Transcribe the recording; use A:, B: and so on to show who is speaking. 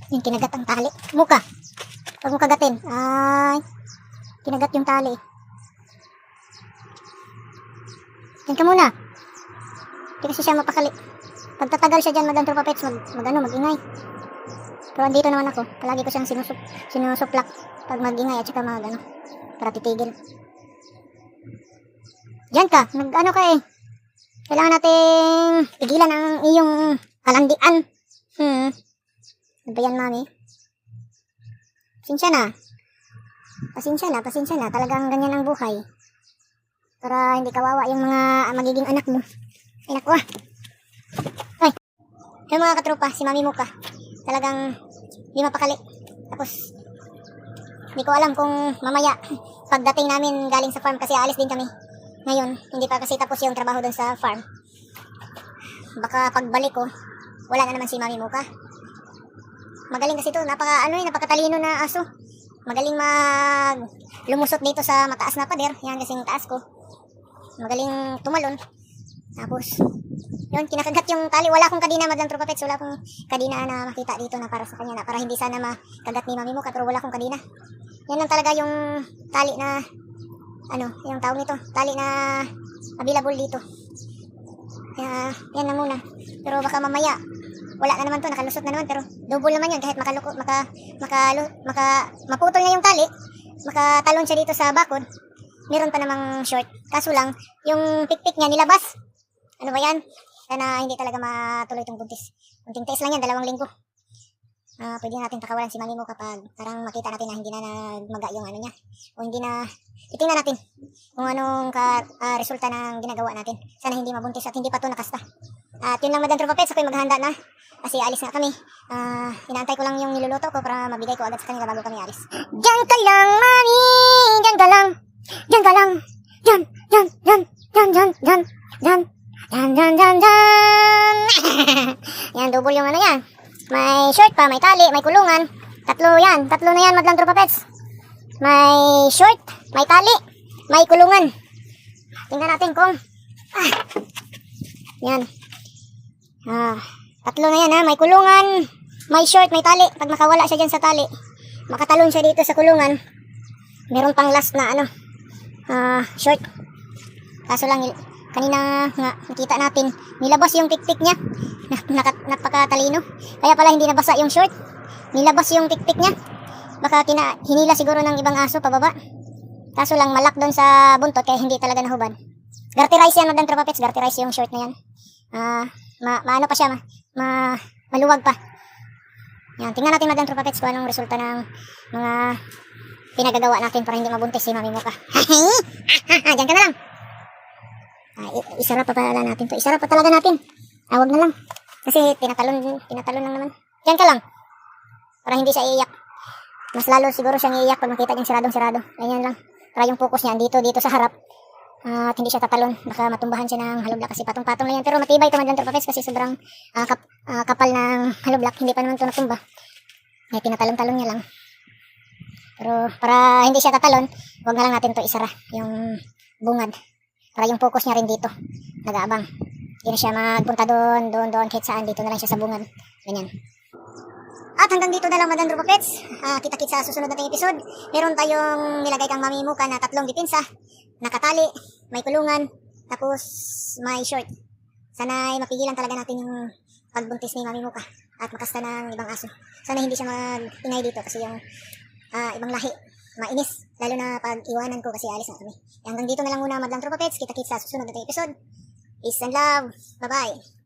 A: Yung kinagat ang tali. Muka. Huwag mo kagatin. Ay, kinagat yung tali. Diyan ka muna. Hindi kasi siya mapakali. Pag tatagal siya dyan, Madam Tropa Pets, mag-ingay. Pero andito naman ako. Palagi ko siyang sinusuplak pag mag-ingay at saka para titigil. Diyan ka. Ano ka eh. Kailangan nating tigilan ang iyong kalandian. Ano ba yan, mami? Pasensya na. Talagang ganyan ang buhay. Para hindi kawawa yung mga magiging anak mo. Ay, naku ah. Ay. Yung mga katropa, si Mami Muka. Talagang hindi mapakali. Tapos, hindi ko alam kung mamaya, pagdating namin galing sa farm, kasi aalis din kami. Ngayon, hindi pa kasi tapos yung trabaho dun sa farm. Baka pagbalik ko, wala na naman si Mami Muka. Magaling kasi ito, napakatalino na aso. Magaling lumusot dito sa mataas na pader. Yan kasing taas ko. Magaling tumalon. Tapos, yun, kinakagat yung tali. Wala akong kadina, Madam Tropa Pets. Wala akong kadina na makita dito na para sa kanya na para hindi sana makagat ni Mami Muka. Pero wala akong kadina. Yan lang talaga yung tali na, yung tawag nito. Tali na available dito. Kaya, yan na muna. Pero baka mamaya, wala na naman to, nakalusot na naman, pero double naman yun kahit maputol na yung tali, makatalon siya dito sa bakod. Meron pa namang short. Kaso lang, yung pikpik niya nilabas. Ano ba yan? Sana hindi talaga matuloy itong buntis. Kunting tiis lang yan, 2 linggo. Pwede natin pakawalan si Mami Muka kapag parang makita natin na hindi na nagmaga yung niya. O hindi na, itingnan natin kung anong resulta ng ginagawa natin. Sana hindi mabuntis at hindi pa ito nakasta. At yun lang, Madam Tropa Pets, ako'y maghahanda na. Kasi alis na kami. Inaantay ko lang yung niluluto ko para mabigay ko agad sa kanila bago kami alis. Diyan ka lang, Mami! Diyan ka lang! Diyan ka lang! Diyan! Diyan! Diyan! Diyan! Diyan! Diyan! Diyan! Diyan! Diyan! Diyan! Diyan! Yan, double yung yan. May short pa, may tali, may kulungan. Tatlo na yan, Madam Tropa Pets. May short, may tali, may kulungan. Tingnan natin kung yan. Tatlo na yan ha, may kulungan, may short, may tali. Pag makawala siya dyan sa tali, makatalon siya dito sa kulungan. Meron pang last na short. Kaso lang, kanina nga nakita natin, nilabas yung pikpik niya. Napakatalino. Kaya pala hindi nabasa yung short. Nilabas yung pikpik niya. Baka hinila siguro ng ibang aso pababa. Kaso lang malak doon sa buntot kaya hindi talaga nahubad. Garterize yan, Madam Tropa Pets. Garterize yung short na yan. Maano pa siya, maluwag pa. Yan, tingnan natin, Madam Tropa Pets, kung anong resulta ng mga pinagagawa natin para hindi mabuntis si Mami Muka. Diyan ka na lang. Isara pa pala natin to. Isara pa talaga natin. Wag na lang. Kasi tinatalon lang naman. Diyan ka lang. Para hindi siya iiyak. Mas lalo siguro siyang iiyak pag makita niyang siradong-sirado. Ganyan lang. Para yung focus niya dito sa harap. At hindi siya tatalon. Baka matumbahan siya ng haloblak kasi patong-patong lang yan. Pero matibay ito, Madam Tropa Pets, kasi sobrang kapal ng haloblak. Hindi pa naman ito natumba. Tinatalon-talon niya lang. Pero para hindi siya tatalon, wag na lang natin ito isara. Yung bungad. Para yung focus niya rin dito. Nag-aabang. Hindi na siya magpunta doon, kahit saan. Dito na lang siya sa bungad. Ganyan. At hanggang dito na lang, Madam Tropa Pets. Kita-kits sa susunod nating episode. Meron tayong nilagay kang Mami Muka na 3 depensa. Nakatali, may kulungan, tapos may short. Sana'y mapigilan talaga natin yung pagbuntis ni Mami Muka at makasta ng ibang aso. Sana hindi siya mag-ingay dito kasi yung ibang lahi mainis. Lalo na pag iwanan ko kasi alis na kami. Hanggang dito na lang muna, Madam Tropa Pets. Kita-kits sa susunod nating episode. Peace and love. Bye-bye.